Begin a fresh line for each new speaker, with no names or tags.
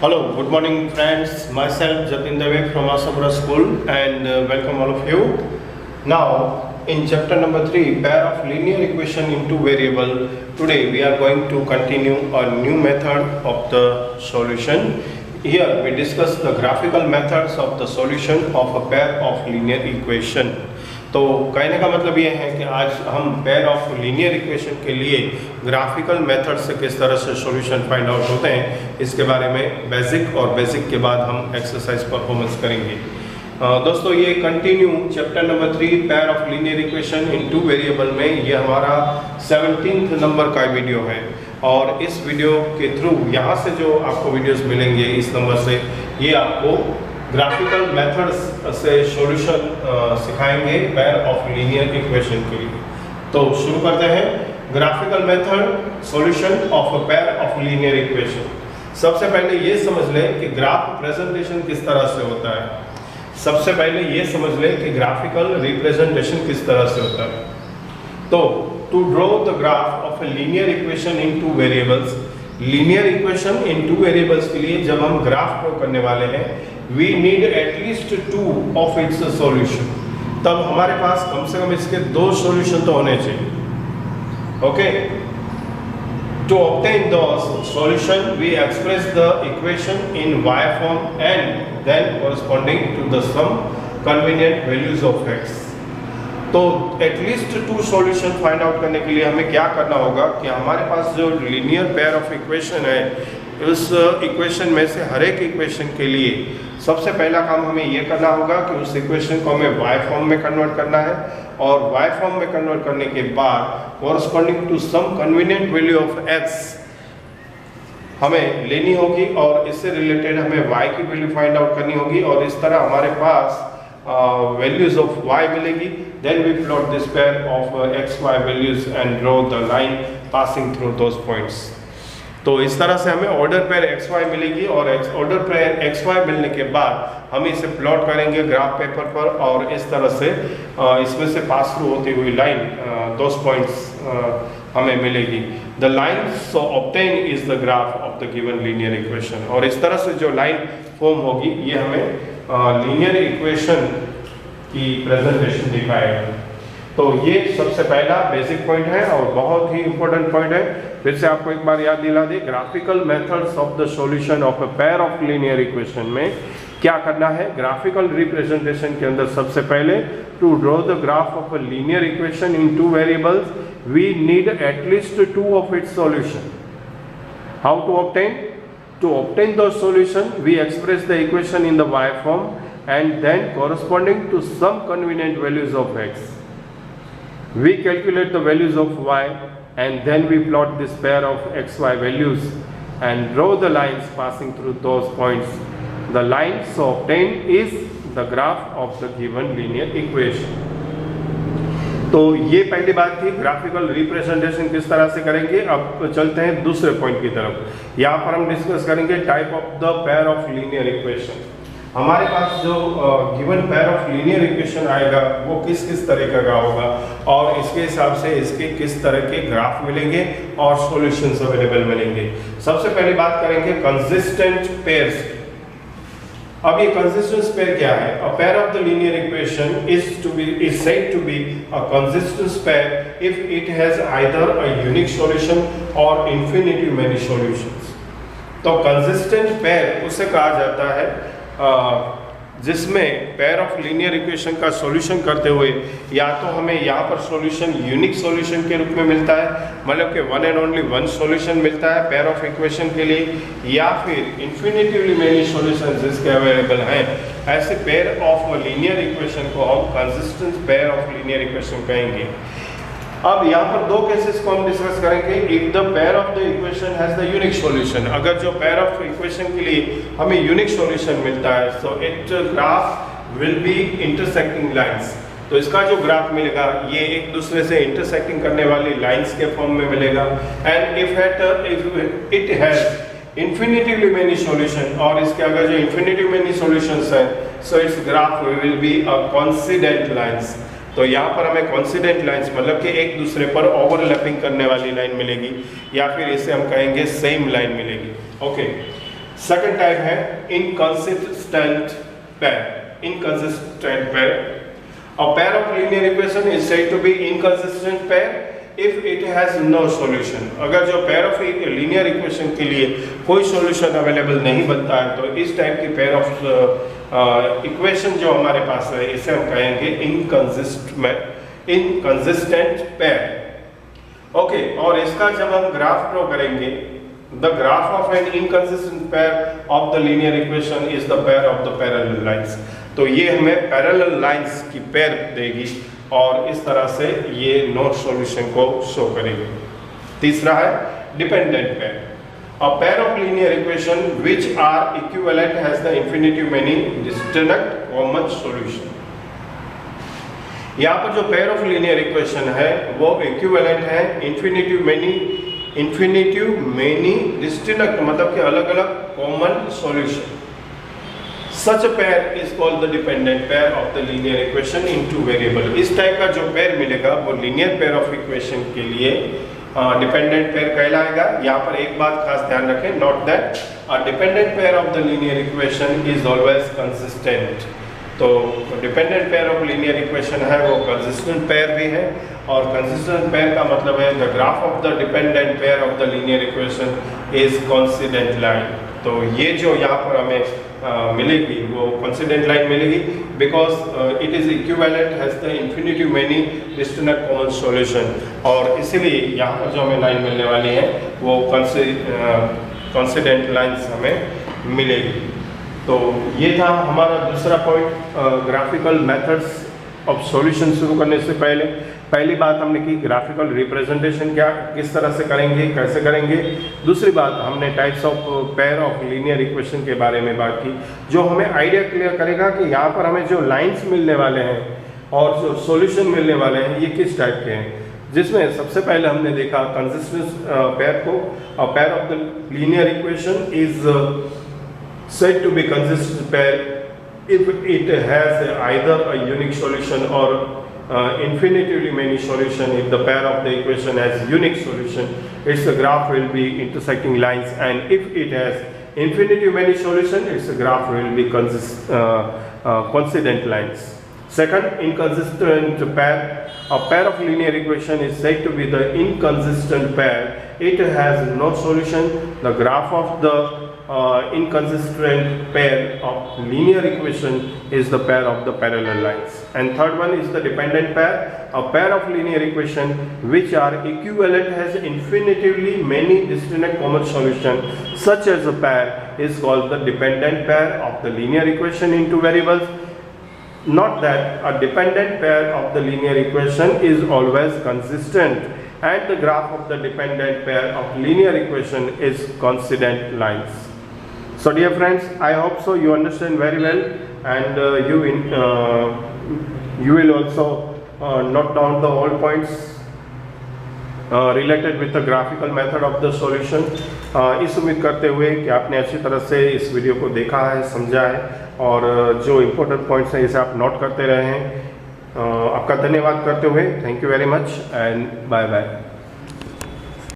Hello, good morning friends. Myself Jatin Dave from Asapura School and welcome all of you. Now in chapter number 3, pair of linear equation into variable, today we are going to continue a new method of the solution. Here we discuss the graphical methods of the solution of a pair of linear equation. तो कहने का मतलब ये है कि आज हम pair of linear equation के लिए ग्राफिकल मेथड से किस तरह से सॉल्यूशन फाइंड आउट होते हैं, इसके बारे में बेसिक और बेसिक के बाद हम एक्सरसाइज परफॉर्मेंस करेंगे। दोस्तों ये continue chapter number 3 pair of linear equation into variable में ये हमारा 17th नंबर का वीडियो है और इस वीडियो के थ्रू यहाँ से जो आपको वीडियोस मिलेंगे इस नंबर से, ये आपको ग्राफिकल मेथड्स से सॉल्यूशन सिखाएंगे पेयर ऑफ लीनियर इक्वेशन के लिए। तो शुरू करते हैं graphical method solution of a pair of linear equation. सबसे पहले ये समझ लें कि ग्राफ प्रेजेंटेशन किस तरह से होता है। सबसे पहले ये समझ लें कि ग्राफिकल रिप्रेजेंटेशन किस तरह से होता है। तो to draw the graph of a linear equation in two variables, linear equation in two variables के लिए जब हम ग्राफ ड्रॉ करने वाले हैं, we need at least 2 of its solution। तब हमारे पास कम से कम इसके 2 सॉल्यूशन तो होने चाहिए। Okay, to obtain those solution we express the equation in y form and then corresponding to the some convenient values of x। तो एटलीस्ट 2 सॉल्यूशन फाइंड आउट करने के लिए हमें क्या करना होगा कि हमारे पास जो लीनियर पेयर ऑफ इक्वेशन है, उस इक्वेशन में से हर एक इक्वेशन के लिए सबसे पहला काम हमें ये करना होगा कि उस इक्वेशन को हमें y फॉर्म में कन्वर्ट करना है और y फॉर्म में कन्वर्ट करने के बाद corresponding to some convenient value of x हमें लेनी होगी और इससे रिलेटेड हमें y की वैल्यू फाइंड आउट करनी होगी और इस तरह हमारे पास values of y मिलेगी। then we plot this pair of xy values and draw the line passing through those points। तो इस तरह से हमें ऑर्डर पेयर xy मिलेगी और ऑर्डर पेयर xy मिलने के बाद हम इसे प्लॉट करेंगे ग्राफ पेपर पर और इस तरह से इसमें से पास थ्रू होती हुई लाइन दोस पॉइंट्स हमें मिलेगी। The line so obtain is the graph of the given linear equation. और इस तरह से जो लाइन फॉर्म होगी ये हमें लीनियर इक्वेशन की प्रेजेंटेशन दिखाएगा। तो ये सबसे पहला बेसिक पॉइंट है और बहुत ही इंपॉर्टेंट पॉइंट है। फिर से आपको एक बार याद दिला दे, graphical methods of the solution of a pair of linear equation में क्या करना है। ग्राफिकल रिप्रेजेंटेशन के अंदर सबसे पहले to draw the graph of a linear equation in 2 variables we need at least 2 of its solution. How to obtain? To obtain those solution we express the equation in the y form and then corresponding to some convenient values of x we calculate the values of y and then we plot this pair of xy values and draw the lines passing through those points। The line so obtained is the graph of the given linear equation। तो ये पहली बात थी, graphical representation किस तरह से करेंगे। अब चलते हैं दूसरे पॉइंट की तरफ। यहाँ पर हम डिस्कस करेंगे type of the pair of linear equation. हमारे पास जो given pair of linear equation आएगा वो किस किस तरीके का होगा और इसके हिसाब से इसके किस तरह के ग्राफ मिलेंगे और सॉल्यूशंस अवेलेबल मिलेंगे। सबसे पहले बात करेंगे कंसिस्टेंट पेयर्स। अब ये कंसिस्टेंस पेयर क्या है? अ pair of the linear equation is said to be a consistent pair if it has either a unique solution or infinitely many solutions। तो कंसिस्टेंट पेयर उसे कहा जाता है जिसमें पेयर ऑफ लीनियर इक्वेशन का solution करते हुए या तो हमें यहाँ पर सॉल्यूशन यूनिक सॉल्यूशन के रूप में मिलता है, मतलब कि one and only one solution मिलता है पेयर ऑफ इक्वेशन के लिए, या फिर इन्फिनिटिवली मेनी सॉल्यूशन जिसके अवेलेबल हैं। ऐसे पेयर ऑफ लीनियर इक्वेशन को हम consistent pair of linear equation कहेंगे। अब यहाँ पर 2 केसेस को हम डिस्कस करेंगे। If the pair of the equation has the unique solution, अगर जो पेयर ऑफ इक्वेशन के लिए हमें यूनिक सॉल्यूशन मिलता है so it graph will be intersecting lines. तो इसका जो ग्राफ मिलेगा ये एक दूसरे से इंटरसेक्टिंग करने वाली लाइंस के फॉर्म में मिलेगा। And if it has infinitively many solution, और इसके अगर जो इन्फिनिटिव मेनी सॉल्यूशंस हैं so its graph will be a coincident lines. तो यहाँ पर हमें कॉन्सिडेंट लाइंस मतलब कि एक दूसरे पर ओवरलैपिंग करने वाली लाइन मिलेगी या फिर इसे हम कहेंगे सेम लाइन मिलेगी। ओके, सेकंड टाइप है inconsistent pair. Inconsistent pair. A pair of linear equation is said to be inconsistent pair if it has no solution. अगर जो pair of linear equation के लिए कोई solution available नहीं बनता है तो इस टाइप की pair of equation जो हमारे पास है इसे हम कहेंगे inconsistent pair. ओके, और इसका जब हम ग्राफ ड्रॉ करेंगे, the graph of an inconsistent pair of the linear equation is the pair of the parallel lines. तो ये हमें parallel lines की पेयर देगी और इस तरह से ये नोड सॉल्यूशन को शो करेगी. तीसरा है dependent pair. A pair of linear equation which are equivalent has the infinitive many distinct common solution. यहाँ पर जो पेयर ऑफ लीनियर इक्वेशन है वो इक्विवेलेंट है इन्फिनिटिव मेनी डिस्टिंक्ट, मतलब कि अलग अलग common solution. Such pair is called the dependent pair of the linear equation in two variable. इस टाइप का जो पेयर मिलेगा वो लीनियर पेयर ऑफ इक्वेशन के लिए डिपेंडेंट पेयर कहलाएगा. यहाँ पर एक बात खास ध्यान रखें, note that a dependent pair of the linear equation is always consistent. तो dependent pair of linear equation है वो कंसिस्टेंट पेयर भी है, और कंसिस्टेंट पेयर का मतलब है the graph of the dependent pair of the linear equation is coincident line. तो ये जो यहाँ पर हमें मिलेगी वो कोइंसिडेंट लाइन मिलेगी because it is equivalent has the infinitive many distinct common solution, और इसीलिए यहाँ पर जो हमें लाइन मिलने वाली है वो कोइंसिडेंट लाइन्स हमें मिलेगी. तो ये था हमारा दूसरा point, graphical methods of solution. शुरू करने से पहली बात हमने की ग्राफिकल रिप्रेजेंटेशन क्या किस तरह से करेंगे, कैसे करेंगे. दूसरी बात हमने types of pair of linear equation के बारे में बात की, जो हमें आइडिया क्लियर करेगा कि यहाँ पर हमें जो लाइंस मिलने वाले हैं और जो सॉल्यूशन मिलने वाले हैं ये किस टाइप के हैं. जिसमें सबसे पहले हमने देखा कंसिस्टेंट पेयर को. Pair of the linear equation is said to be consistent pair if it has either a unique solution or infinitively many solution. If the pair of the equation has unique solution, its graph will be intersecting lines, and if it has infinitely many solution, its graph will be coincident lines. Second, inconsistent pair. A pair of linear equation is said to be the inconsistent pair. It has no solution. The graph of the inconsistent pair of linear equation is the pair of the parallel lines. And third one is the dependent pair. A pair of linear equation which are equivalent has infinitively many distinct common solution. Such as a pair is called the dependent pair of the linear equation in two variables. Not that a dependent pair of the linear equation is always consistent, and the graph of the dependent pair of linear equation is coincident lines. So dear friends, I hope so you understand very well, and you will also note down the all points related with the graphical method of the solution. इस उम्मीद करते हुए कि आपने अच्छी तरह से इस वीडियो को देखा है, समझा है, और जो इम्पोर्टेंट पॉइंट्स हैं इसे आप नोट करते रहे हैं. आपका धन्यवाद करते हुए thank you very much and bye bye.